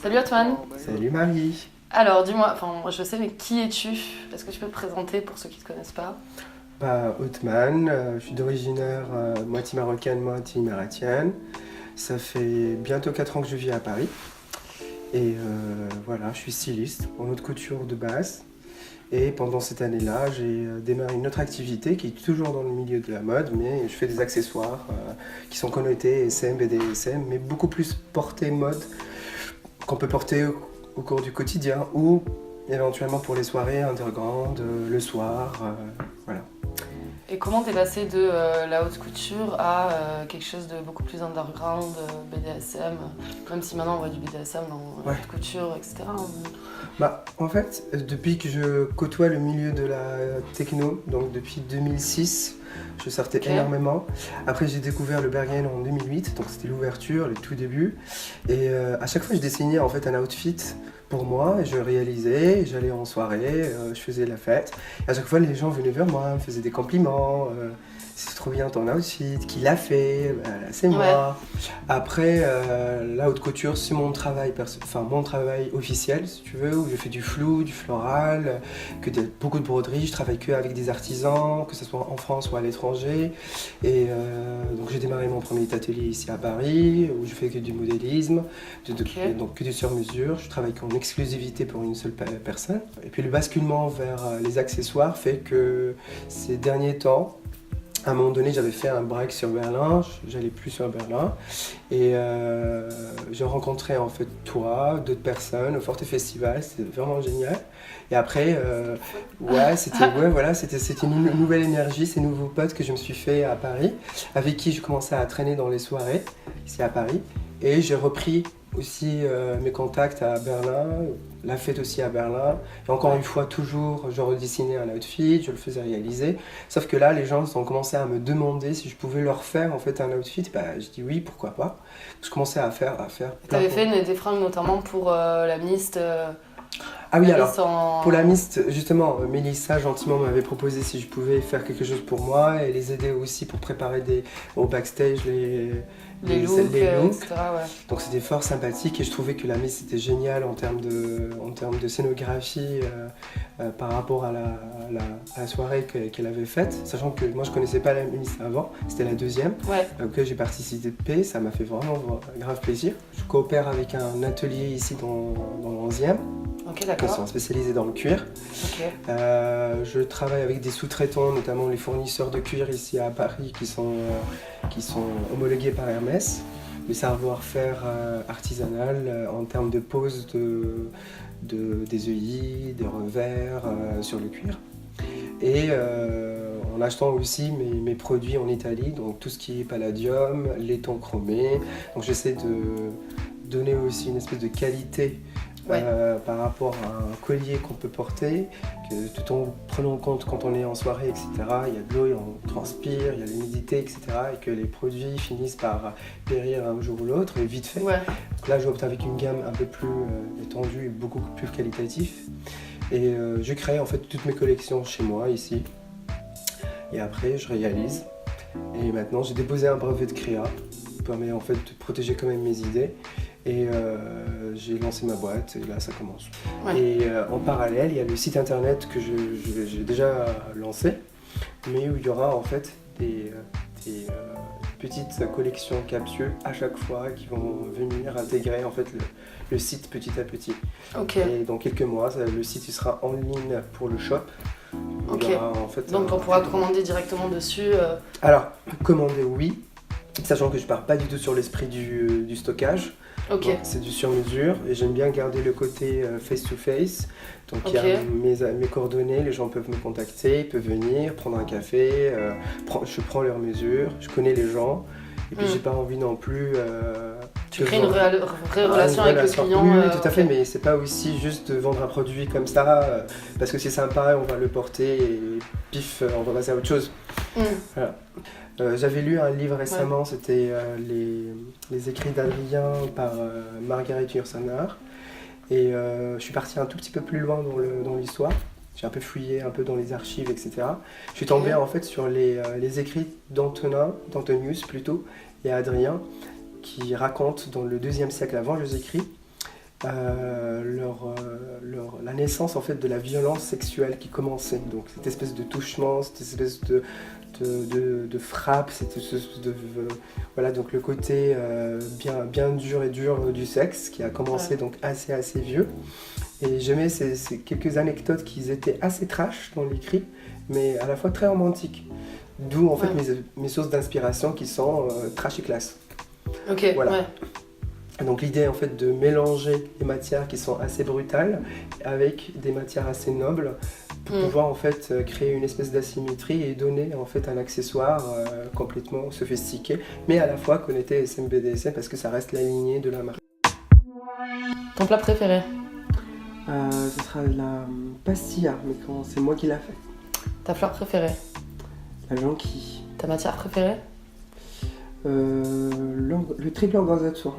Salut Otman. Salut Marie. Alors dis-moi, moi je sais, mais qui es-tu? Est-ce que tu peux te présenter pour ceux qui ne te connaissent pas? Othman, je suis d'originaire moitié marocaine, moitié émiratienne. Ça fait bientôt 4 ans que je vis à Paris. Et voilà, je suis styliste en haute couture de base. Et pendant cette année-là, j'ai démarré une autre activité qui est toujours dans le milieu de la mode, mais je fais des accessoires qui sont connotés SM, BDSM, mais beaucoup plus portés mode qu'on peut porter au cours du quotidien ou éventuellement pour les soirées underground, le soir, voilà. Et comment t'es passé de la haute couture à quelque chose de beaucoup plus underground, BDSM, même si maintenant on voit du BDSM dans la haute couture, etc. En fait, depuis que je côtoie le milieu de la techno, donc depuis 2006, je sortais énormément. Après, j'ai découvert le Berghain en 2008, donc c'était l'ouverture, le tout début. Et à chaque fois, je dessinais en fait un outfit pour moi, et je réalisais, j'allais en soirée, je faisais la fête. Et à chaque fois, les gens venaient vers moi, me faisaient des compliments. C'est trop bien ton outfit, qui l'a fait, c'est moi. Après, la haute couture, c'est mon travail, mon travail officiel, si tu veux, où je fais du flou, du floral, beaucoup de broderie. Je travaille que avec des artisans, que ce soit en France ou à l'étranger. Et donc j'ai démarré mon premier atelier ici à Paris, où je fais que du modélisme, donc que du sur-mesure. Je travaille qu'en exclusivité pour une seule personne. Et puis le basculement vers les accessoires fait que ces derniers temps, à un moment donné, j'avais fait un break sur Berlin, j'allais plus sur Berlin et j'ai rencontré en fait toi, d'autres personnes au Forte Festival, c'était vraiment génial. Et après, c'était une nouvelle énergie, ces nouveaux potes que je me suis fait à Paris, avec qui je commençais à traîner dans les soirées ici à Paris. Et j'ai repris aussi mes contacts à Berlin, la fête aussi à Berlin. Et encore une fois, toujours, je redessinais un outfit, je le faisais réaliser. Sauf que là, les gens ont commencé à me demander si je pouvais leur faire en fait un outfit. Je dis oui, pourquoi pas. Je commençais à faire Tu avais fait des fringues notamment pour la Mist. Ah oui, alors, pour la Mist, justement, Mélissa gentiment m'avait proposé si je pouvais faire quelque chose pour moi et les aider aussi pour préparer au backstage les looks. Etc., Donc c'était fort sympathique et je trouvais que la Mist était géniale en termes de scénographie par rapport à la soirée qu'elle avait faite, sachant que moi je connaissais pas la Mist avant, c'était la deuxième, auquel j'ai participé, ça m'a fait vraiment grave plaisir. Je coopère avec un atelier ici dans le 11e. Ok, d'accord. Ils sont spécialisés dans le cuir. Je travaille avec des sous-traitants, notamment les fournisseurs de cuir ici à Paris qui sont homologués par Hermès. Le savoir-faire artisanal en termes de pose des œillets, des revers sur le cuir. Et en achetant aussi mes produits en Italie, donc tout ce qui est palladium, laiton chromé. Donc j'essaie de donner aussi une espèce de qualité par rapport à un collier qu'on peut porter, que tout en prenant en compte quand on est en soirée, etc. Il y a de l'eau, on transpire, il y a l'humidité, etc. Et que les produits finissent par périr un jour ou l'autre, et vite fait. Donc là, j'opte avec une gamme un peu plus étendue et beaucoup plus qualitative. Et je crée en fait toutes mes collections chez moi, ici. Et après, je réalise. Et maintenant, j'ai déposé un brevet de créa, qui permet en fait de protéger quand même mes idées. Et j'ai lancé ma boîte et là ça commence. Et en parallèle, il y a le site internet que j'ai déjà lancé, mais où il y aura en fait des petites collections capsules à chaque fois qui vont venir intégrer en fait le site petit à petit. Et dans quelques mois, le site il sera en ligne pour le shop. Donc on pourra commander directement dessus. Alors, commander oui, sachant que je pars pas du tout sur l'esprit du stockage. C'est du sur-mesure et j'aime bien garder le côté face-to-face. Donc il y a mes coordonnées, les gens peuvent me contacter, ils peuvent venir, prendre un café, je prends leurs mesures, je connais les gens. Et puis j'ai pas envie non plus... tu crées une vraie relation avec le client. Oui, tout à fait, mais c'est pas aussi juste de vendre un produit comme ça, parce que c'est sympa, on va le porter et pif, on va passer à autre chose. Voilà. J'avais lu un livre récemment, c'était les écrits d'Adrien par Margaret Yourcenar. Et je suis parti un tout petit peu plus loin dans l'histoire. J'ai un peu fouillé un peu dans les archives, etc. Je suis tombé en fait sur les écrits d'Antonius plutôt, et Adrien, qui racontent dans le 2e siècle avant Jésus-Christ, la naissance en fait de la violence sexuelle qui commençait. Donc cette espèce de touchement, cette espèce de frappe, cette espèce de voilà, donc le côté bien dur et dur du sexe qui a commencé donc assez vieux. Et j'aimais ces quelques anecdotes qui étaient assez trash dans l'écrit, mais à la fois très romantiques. D'où en fait mes sources d'inspiration qui sont trash et classe. Ok, voilà. Ouais. Donc l'idée en fait de mélanger des matières qui sont assez brutales avec des matières assez nobles pour pouvoir en fait créer une espèce d'asymétrie et donner en fait un accessoire complètement sophistiqué, mais à la fois connecté SM BDSM parce que ça reste la lignée de la marque. Ton plat préféré? Ce sera la pastilla, mais c'est moi qui l'a fait. Ta fleur préférée? La jonquille. Ta matière préférée? Le triple organza de soie.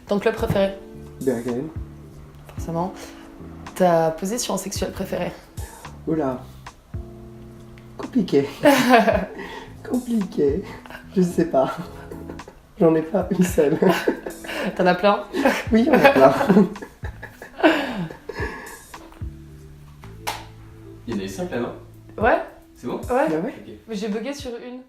Ton club préféré? Bergen. Forcément. Ta position sexuelle préférée? Oula. Compliqué. Compliqué. Je sais pas. J'en ai pas une seule. T'en as plein? Oui, j'en ai plein. Il y en a eu 5 là, non? Ouais. C'est bon? Ouais. Bah ouais. Ok. Mais j'ai bugué sur une.